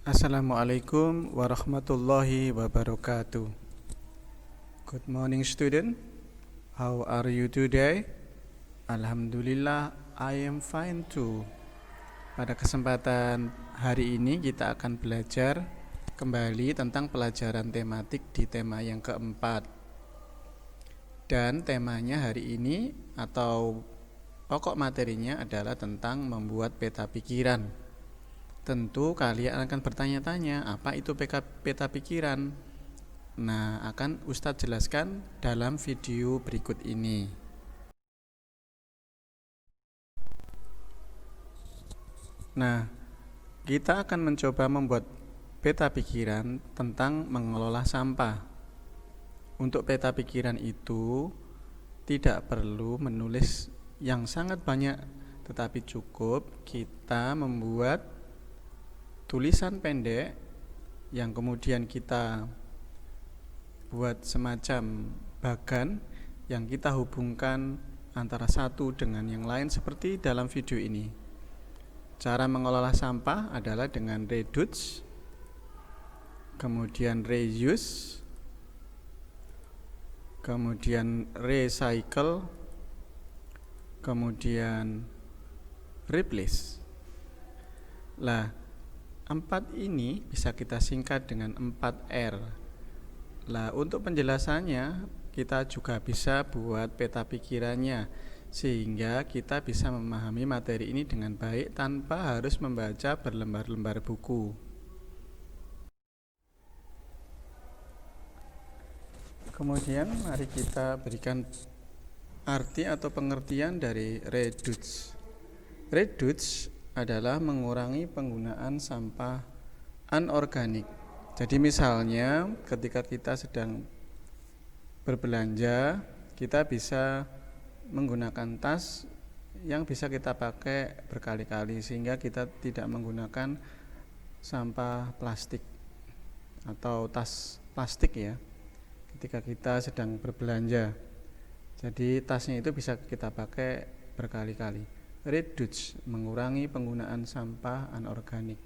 Assalamualaikum warahmatullahi wabarakatuh. Good morning student. How are you today? Alhamdulillah, I am fine too. Pada kesempatan hari ini kita akan belajar kembali tentang pelajaran tematik di tema yang keempat. Dan temanya hari ini atau pokok materinya adalah tentang membuat peta pikiran. Tentu kalian akan bertanya-tanya, apa itu peta pikiran? Nah, akan Ustadz jelaskan dalam video berikut ini. Nah, kita akan mencoba membuat peta pikiran tentang mengelola sampah. Untuk peta pikiran itu tidak perlu menulis yang sangat banyak, tetapi cukup kita membuat tulisan pendek yang kemudian kita buat semacam bagan yang kita hubungkan antara satu dengan yang lain seperti dalam video ini. Cara mengelola sampah adalah dengan reduce, kemudian reuse, kemudian recycle, kemudian replace. Lah, 4 ini bisa kita singkat dengan 4R. Lah, untuk penjelasannya kita juga bisa buat peta pikirannya sehingga kita bisa memahami materi ini dengan baik tanpa harus membaca berlembar-lembar buku. Kemudian mari kita berikan arti atau pengertian dari reduce. Reduce adalah mengurangi penggunaan sampah anorganik. Jadi misalnya ketika kita sedang berbelanja, kita bisa menggunakan tas yang bisa kita pakai berkali-kali sehingga kita tidak menggunakan sampah plastik atau tas plastik ya ketika kita sedang berbelanja. Jadi tasnya itu bisa kita pakai berkali-kali. Reduce, mengurangi penggunaan sampah anorganik.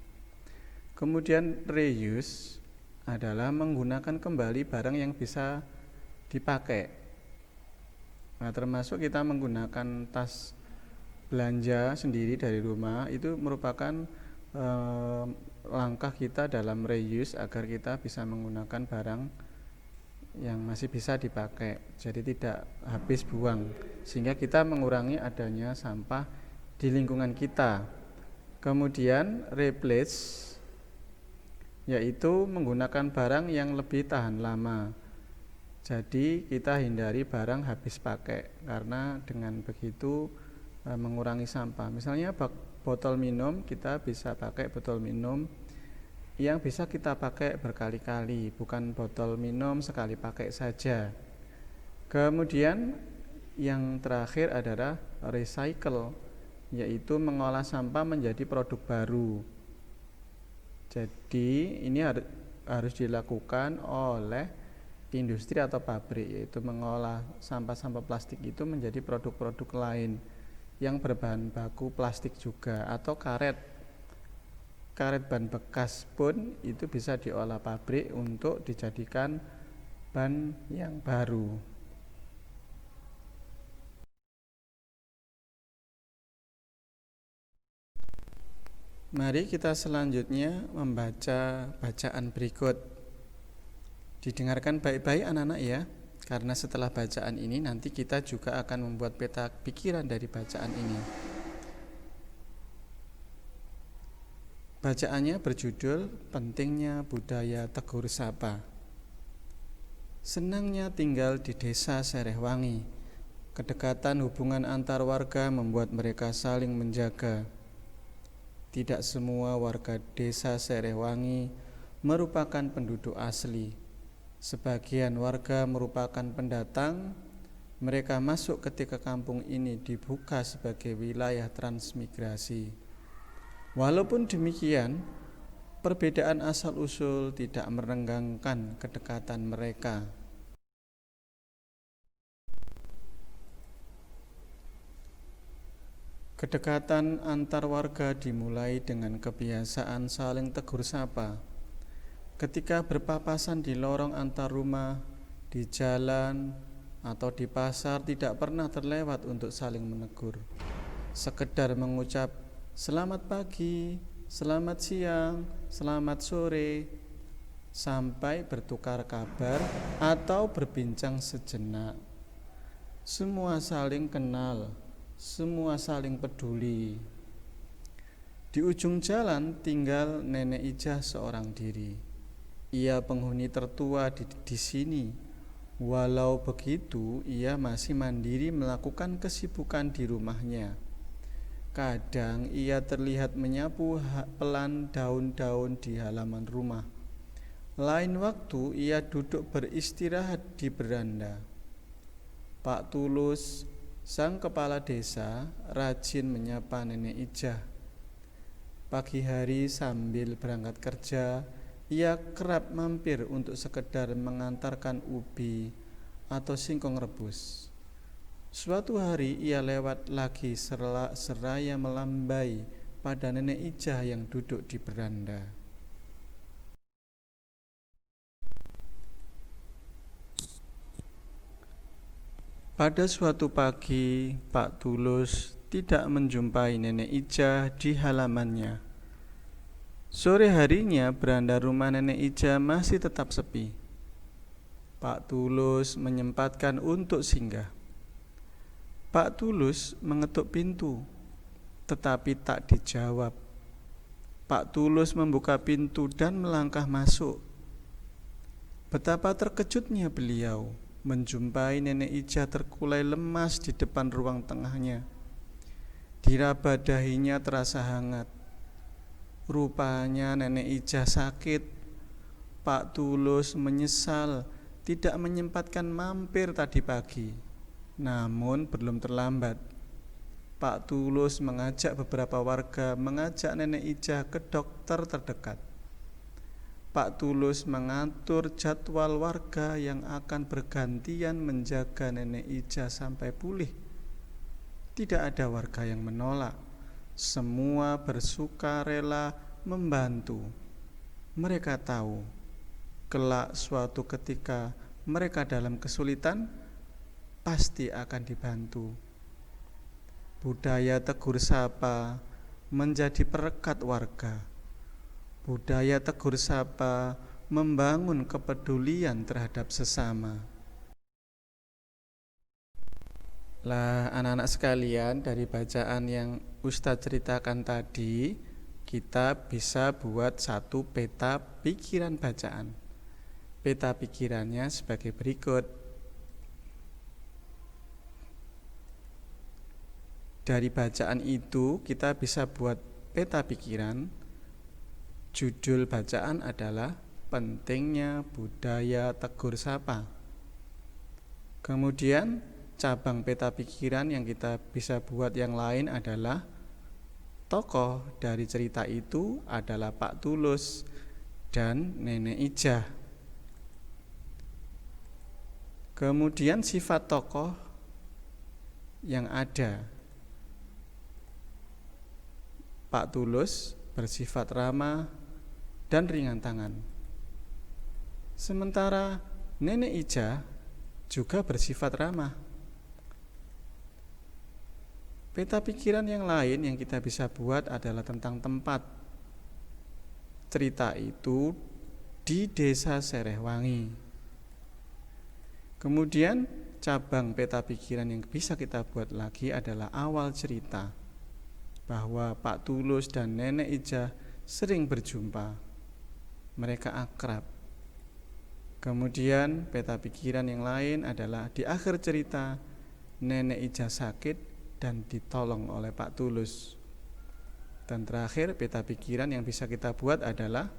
Kemudian reuse adalah menggunakan kembali barang yang bisa dipakai. Nah, termasuk kita menggunakan tas belanja sendiri dari rumah, itu merupakan langkah kita dalam reuse agar kita bisa menggunakan barang yang masih bisa dipakai, jadi tidak habis buang, sehingga kita mengurangi adanya sampah di lingkungan kita. Kemudian replace yaitu menggunakan barang yang lebih tahan lama. Jadi kita hindari barang habis pakai karena dengan begitu mengurangi sampah. Misalnya botol minum, kita bisa pakai botol minum yang bisa kita pakai berkali-kali, bukan botol minum sekali pakai saja. Kemudian yang terakhir adalah recycle, yaitu mengolah sampah menjadi produk baru. Jadi ini harus dilakukan oleh industri atau pabrik, yaitu mengolah sampah-sampah plastik itu menjadi produk-produk lain yang berbahan baku plastik juga, atau karet ban bekas pun itu bisa diolah pabrik untuk dijadikan ban yang baru. Mari kita selanjutnya membaca bacaan berikut. Didengarkan baik-baik anak-anak ya, karena setelah bacaan ini nanti kita juga akan membuat peta pikiran dari bacaan ini. Bacaannya berjudul Pentingnya Budaya Tegur Sapa. Senangnya tinggal di desa Serehwangi. Kedekatan hubungan antar warga membuat mereka saling menjaga. Tidak semua warga desa Serehwangi merupakan penduduk asli. Sebagian warga merupakan pendatang. Mereka masuk ketika kampung ini dibuka sebagai wilayah transmigrasi. Walaupun demikian, perbedaan asal-usul tidak merenggangkan kedekatan mereka. Kedekatan antar warga dimulai dengan kebiasaan saling tegur sapa. Ketika berpapasan di lorong antar rumah, di jalan, atau di pasar tidak pernah terlewat untuk saling menegur. Sekedar mengucap selamat pagi, selamat siang, selamat sore, sampai bertukar kabar atau berbincang sejenak. Semua saling kenal, semua saling peduli. Di ujung jalan tinggal Nenek Ijah seorang diri. Ia penghuni tertua di sini. Walau begitu, ia masih mandiri melakukan kesibukan di rumahnya. Kadang ia terlihat menyapu pelan daun-daun di halaman rumah. Lain waktu ia duduk beristirahat di beranda. Pak Tulus, sang kepala desa, rajin menyapa Nenek Ijah. Pagi hari sambil berangkat kerja, ia kerap mampir untuk sekedar mengantarkan ubi atau singkong rebus. Suatu hari ia lewat lagi seraya melambai pada Nenek Ijah yang duduk di beranda. Pada suatu pagi, Pak Tulus tidak menjumpai Nenek Ijah di halamannya. Sore harinya, beranda rumah Nenek Ijah masih tetap sepi. Pak Tulus menyempatkan untuk singgah. Pak Tulus mengetuk pintu, tetapi tak dijawab. Pak Tulus membuka pintu dan melangkah masuk. Betapa terkejutnya beliau menjumpai Nenek Ijah terkulai lemas di depan ruang tengahnya. Diraba dahinya terasa hangat. Rupanya Nenek Ijah sakit. Pak Tulus menyesal tidak menyempatkan mampir tadi pagi. Namun belum terlambat. Pak Tulus mengajak beberapa warga mengajak Nenek Ijah ke dokter terdekat. Pak Tulus mengatur jadwal warga yang akan bergantian menjaga Nenek Ijah sampai pulih. Tidak ada warga yang menolak. Semua bersukarela membantu. Mereka tahu, kelak suatu ketika mereka dalam kesulitan, pasti akan dibantu. Budaya tegur sapa menjadi perekat warga. Budaya tegur sapa membangun kepedulian terhadap sesama. Lah anak-anak sekalian, dari bacaan yang Ustadz ceritakan tadi, kita bisa buat satu peta pikiran bacaan. Peta pikirannya sebagai berikut. Dari bacaan itu kita bisa buat peta pikiran. Judul bacaan adalah pentingnya budaya tegur sapa. Kemudian cabang peta pikiran yang kita bisa buat yang lain adalah tokoh dari cerita itu adalah Pak Tulus dan Nenek Ijah. Kemudian sifat tokoh yang ada. Pak Tulus bersifat ramah dan ringan tangan. Sementara Nenek Ijah juga bersifat ramah. Peta pikiran yang lain yang kita bisa buat adalah tentang tempat. Cerita itu di Desa Serehwangi. Kemudian cabang peta pikiran yang bisa kita buat lagi adalah awal cerita, bahwa Pak Tulus dan Nenek Ijah sering berjumpa. Mereka akrab. Kemudian peta pikiran yang lain adalah di akhir cerita Nenek Ijah sakit dan ditolong oleh Pak Tulus. Dan terakhir peta pikiran yang bisa kita buat adalah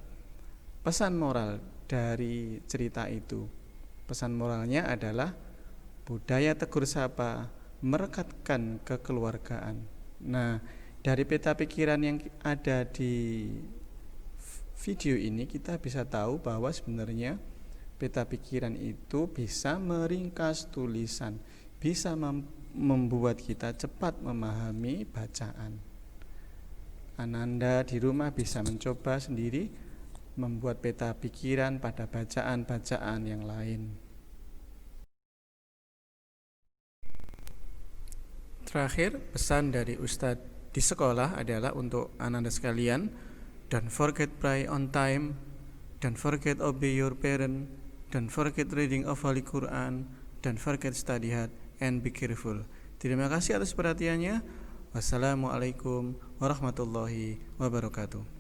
pesan moral dari cerita itu. Pesan moralnya adalah budaya tegur sapa merekatkan kekeluargaan. Nah, dari peta pikiran yang ada di video ini kita bisa tahu bahwa sebenarnya peta pikiran itu bisa meringkas tulisan, bisa membuat kita cepat memahami bacaan. Ananda di rumah bisa mencoba sendiri membuat peta pikiran pada bacaan-bacaan yang lain. Terakhir, pesan dari Ustadz di sekolah adalah untuk Ananda sekalian, don't forget pray on time, don't forget obey your parent, don't forget reading of Holy Quran, don't forget study hard, and be careful. Terima kasih atas perhatiannya. Wassalamualaikum warahmatullahi wabarakatuh.